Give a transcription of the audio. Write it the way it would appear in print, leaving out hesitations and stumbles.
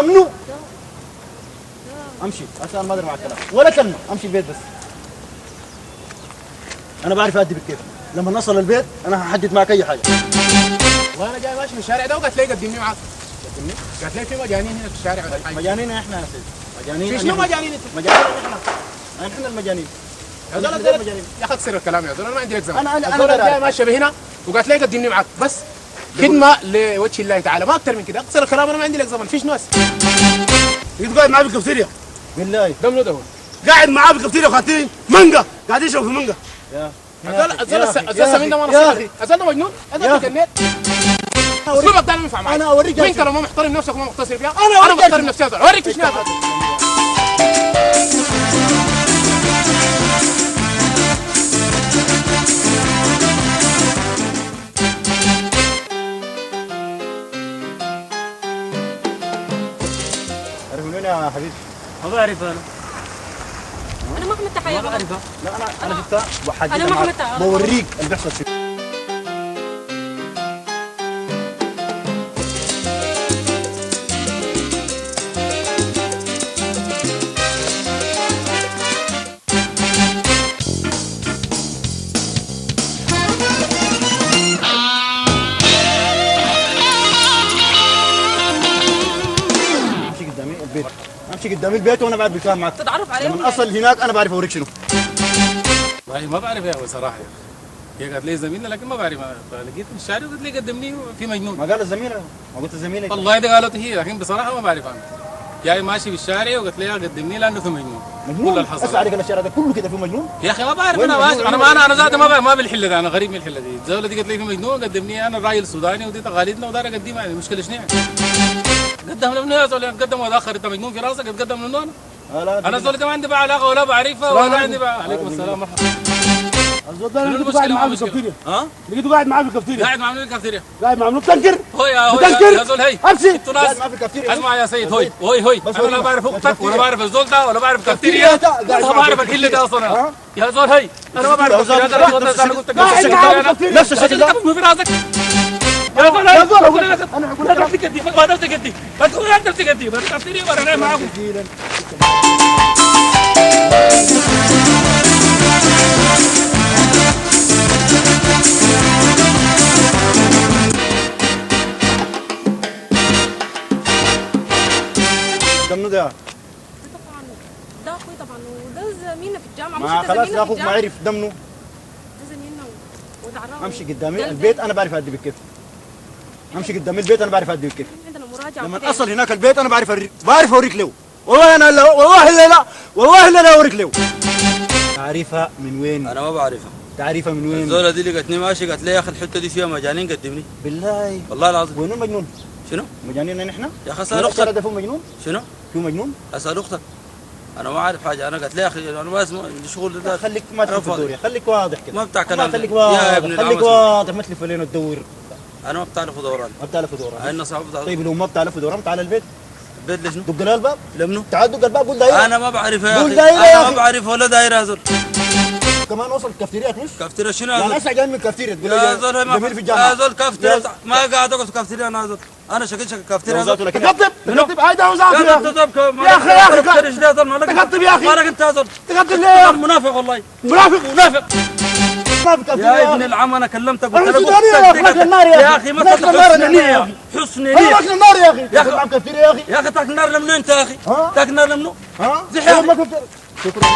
ممنوع. امشي عشان ما ادري مع الكلام ولا كلمه، امشي البيت بس. انا بعرف ادي بالكيف، لما نصل البيت انا هحدد معك اي حاجه. وانا جاي ماشي من الشارع ده وقالت لي قدمني معاك. قدمني؟ قالت لي في مجانين هنا في الشارع ولا حاجه. مجانين احنا يا سيدي، مجانين. في شنو مجانين انت؟ مجانين احنا المجانين. يا زول يا اخي اكسر الكلام يا زول، انا ما عندي لك زمان. انا جاي ماشي بهنا وقالت لي قدمني معاك بس خدمه لوجه الله تعالى، ما اكثر من كده. اكسر الكلام، انا ما عندي لك زمن. في شنو هسه؟ انت قاعد معاه في الكافتيريا بالله ده منو ده هو؟ قاعد معاه في الكافتيريا وخاتين مانجا، قاعدين يشربوا في مانجا. الزول ده ما نصيحه. الزول ده مجنون، انت جنيت. اسلوبك ده ما ينفع معي. انا اوريك وانت لو ما محترم نفسك وما مقتصر بيها، انا محترم نفسي. اوريك في شنو هذا. عارف من وين يا حبيبي؟ ما بعرف انا ما عملتها يا ما بعرفها. لا انا شفتها وحددها أنا ما معك. عملتها. بوريك اللي بيحصل فيه. امشي قدامي البيت وانا بعد بتفاهم معك. تتعرف عليهم لما اصل هناك انا بعرف اوريك شنو. والله ما بعرف يا اخوي صراحه. هي قالت لي زميلنا لكن ما بعرف. لقيت في الشارع وقالت لي قدمني في مجنون. ما قال الزميله، ما قلت الزميله. والله دي قالت هي، لكن بصراحه ما بعرف انا. جاي ماشي في الشارع وقالت لي قدمني لانه في مجنون. مجنون؟ كل الحصل. اسمع عليك الشارع ده كله كده فيه مجنون. يا اخي ما بعرف انا انا ذاتي ما بالحله ده، انا غريب من الحله دي. الزوله دي قالت لي في مجنون قدمني، انا راجل سوداني ودي تقاليدنا ودار اقدمها، يعني المشكله شنو يعني؟ قدم لمنو يا زول؟ قدم وتاخر، انت مجنون في راسك تقدم لمنو انا؟ انا الزول ده ما عندي بقى علاقه ولا بعرفها ولا عندي بقى. عليكم السلام مرحبا. الزول ده لقيته قاعد معاه في الكافتيريا. ها؟ لقيته قاعد معاه في الكافتيريا. قاعد مع منو في الكافتيريا؟ قاعد مع منو بتنكر؟ هو بتنكر؟ يا زول هي امشي. انتوا ناس ما في كافتيريا. اسمع يا سيد. هوي بس انا لا بعرف اختك ولا بعرف الزول ده ولا بعرف كافتيريا كافتيريا ولا بعرف الحله ده اصلا. يا زول هي انا ما بعرف يا زول، الزول ده. انا قلت لك قاعد معاه في الكافتيريا. نفس الشكل ده. مو في راسك يا زول. يا زول اقول لك انا اقول لك نفسك قدي ما نفسك قدي ما تقول انت نفسك قدي ما كافتيريا ولا انا معاكم. ده منو ده؟ طبعا ده اخوي طبعا، وده زميلنا في الجامعه. ما مش ده خلاص زميلنا يا في اخوك ما الجامعة. عرف ده منو. ده زميلنا وده عرفه. امشي قدامي ده البيت انا بعرف ادي بالكيف. امشي قدامي البيت انا بعرف ادي بالكيف. عندنا مراجعه لما وكده. اصل هناك البيت انا بعرف اوريك له. والله انا لا والله لا والله لا اوريك له. تعرفها من وين؟ انا ما بعرفها. تعرفها من وين؟ الزوله دي لقتني ماشي قالت لي يا اخي الحته دي فيها مجانين قدمني. بالله والله العظيم. وين المجنون؟ شنو؟ مجانين نحن؟ يا اخي اسال الشارع اختك. ده فيه مجنون؟ شنو؟ فيه مجنون؟ اسال اختك. انا ما اعرف حاجه. انا قالت لي يا اخي انا ما اسمع الشغل ده. خليك ما أنا تلف فاضي. الدور، خليك واضح كده. ما بتاع كلام خليك ده. واضح يا ابن خليك العم واضح، ما تلف علينا تدور. انا ما بتعرف دوران. ما بتعرف دوران. هاي النصاب بتاع طيب لو ما بتعرف دوران تعال البيت. البيت ليش؟ دق لها الباب. لمنو؟ تعال دق الباب قول دايره. انا ما بعرف يا قول اخي. دايرة يا انا ما أخي. بعرف ولا دايره يا زول. كمان وصل كافتيريات مش؟ كافتيريا شنو يا يعني زول؟ هسه جاي من كافتيريا تقول يا لي زول هاي زميل في ما الجامعه. يا زول كافتيريا ما قاعد اقعد في كافتيريا انا يا زول. انا شكل كافتيريا يا زول. لكن تقطب هاي ده وزعته يا زول تطب يا أخي، يا أخي، تقطب يا اخي. مالك انت يا زول؟ تقطب ليه؟ منافق والله. منافق. منافق. ما في كافتيريا يا ابن العم انا كلمتك أنا قلت لك سوداني يا أخي، ماكل النار يا يا أخي. اخي ما ماكل تطلب النار حسن يا نية أخي. حسن انا نية. ماكل النار يا اخي. يا أخي. معك كافتيريا يا اخي. يا اخي تاكل نار لمنو انت يا اخي؟ ها؟ تاكل نار لمنو؟ ها؟ زحيح. ما كنت شكرا.